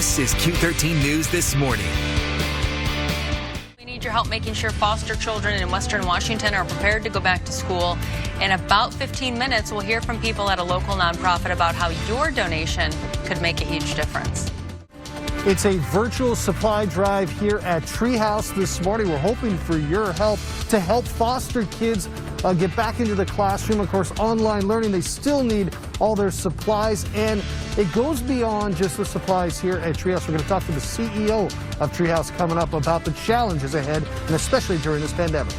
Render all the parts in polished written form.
This is Q13 News This Morning. We need your help making sure foster children in Western Washington are prepared to go back to school. In about 15 minutes, we'll hear from people at a local nonprofit about how your donation could make a huge difference. It's a virtual supply drive here at Treehouse this morning. We're hoping for your help to help foster kids get back into the classroom. Of course, online learning, they still need all their supplies, and it goes beyond just the supplies here at Treehouse. We're going to talk to the CEO of Treehouse coming up about the challenges ahead, and especially during this pandemic.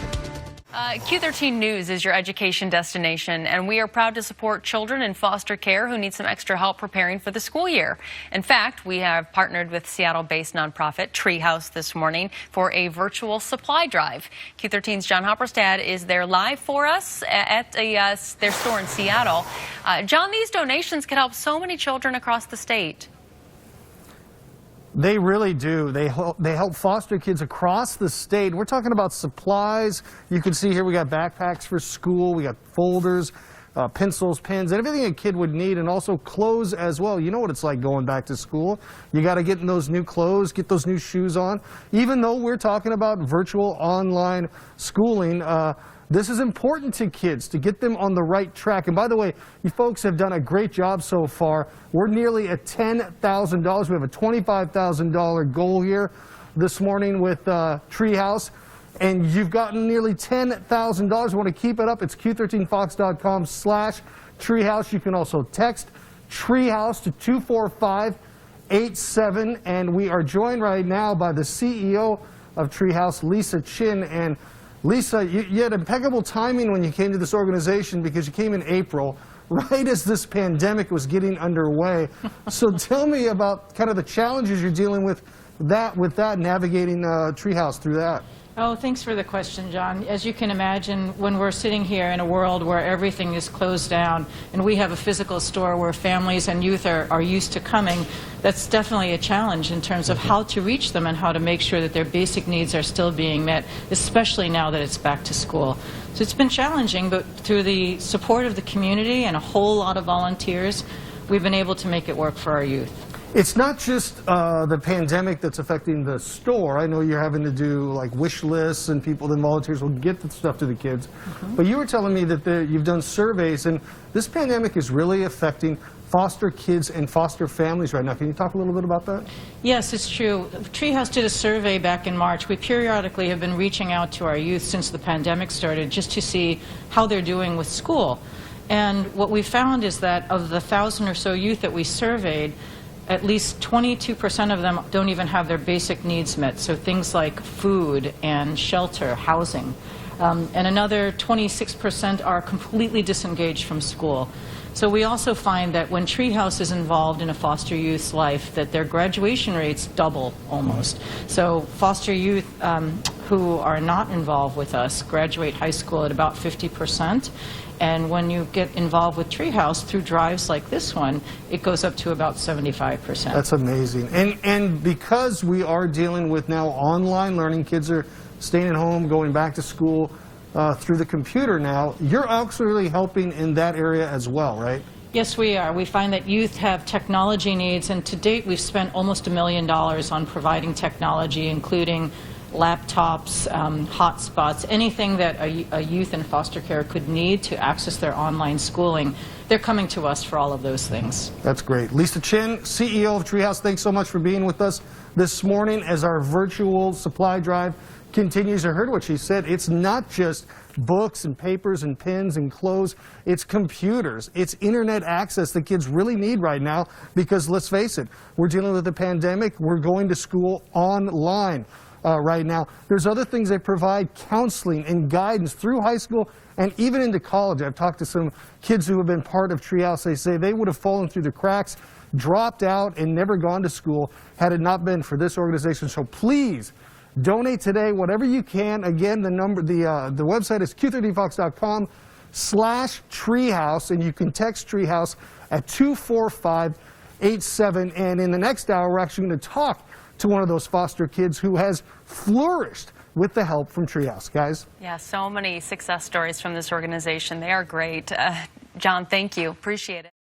Q13 News is your education destination, and we are proud to support children in foster care who need some extra help preparing for the school year. In fact, we have partnered with Seattle-based nonprofit Treehouse this morning for a virtual supply drive. Q13's John Hopperstad is there live for us at their store in Seattle. John, these donations could help so many children across the state. They really do. They help foster kids across the state. We're talking about supplies. You can see here we got backpacks for school. We got folders, pencils, pens, and everything a kid would need, and also clothes as well. You know what it's like going back to school. You got to get in those new clothes, get those new shoes on. Even though we're talking about virtual online schooling, this is important to kids to get them on the right track. And by the way, you folks have done a great job so far. We're nearly at $10,000. We have a $25,000 goal here this morning with Treehouse. And you've gotten nearly $10,000. We want to keep it up. It's Q13Fox.com/Treehouse. You can also text Treehouse to 24587. And we are joined right now by the CEO of Treehouse, Lisa Chin. And Lisa, you had impeccable timing when you came to this organization, because you came in April, right as this pandemic was getting underway. So tell me about kind of the challenges you're dealing with navigating Treehouse through that. Oh, thanks for the question, John. As you can imagine, when we're sitting here in a world where everything is closed down and we have a physical store where families and youth are used to coming, that's definitely a challenge in terms of how to reach them and how to make sure that their basic needs are still being met, especially now that it's back to school. So it's been challenging, but through the support of the community and a whole lot of volunteers, we've been able to make it work for our youth. It's not just the pandemic that's affecting the store. I know you're having to do like wish lists, and people, then volunteers will get the stuff to the kids. But you were telling me that you've done surveys, and this pandemic is really affecting foster kids and foster families right now. Can you talk a little bit about that? Yes, it's true. Treehouse did a survey back in March. We periodically have been reaching out to our youth since the pandemic started just to see how they're doing with school. And what we found is that of the 1,000 or so youth that we surveyed, at least 22% of them don't even have their basic needs met, so things like food and shelter, housing. And another 26% are completely disengaged from school. So we also find that when Treehouse is involved in a foster youth's life, that their graduation rates double almost. So foster youth who are not involved with us graduate high school at about 50%. And when you get involved with Treehouse through drives like this one, it goes up to about 75%. That's amazing. And because we are dealing with now online learning, kids are staying at home, going back to school through the computer now, you're actually helping in that area as well, right? Yes, we are. We find that youth have technology needs, and to date we've spent almost $1 million on providing technology, including laptops, hotspots, anything that a youth in foster care could need to access their online schooling. They're coming to us for all of those things. That's great. Lisa Chin, CEO of Treehouse, thanks so much for being with us this morning as our virtual supply drive continues. I heard what she said. It's not just books and papers and pens and clothes. It's computers. It's internet access that kids really need right now, because let's face it, we're dealing with a pandemic. We're going to school online right now. There's other things they provide, counseling and guidance through high school and even into college. I've talked to some kids who have been part of Treehouse. They say they would have fallen through the cracks, dropped out, and never gone to school had it not been for this organization. So please donate today, whatever you can. Again, the website is Q13Fox.com/Treehouse, and you can text Treehouse at 24587. And in the next hour, we're actually going to talk to one of those foster kids who has flourished with the help from Treehouse. Guys? Yeah, so many success stories from this organization. They are great. John, thank you. Appreciate it.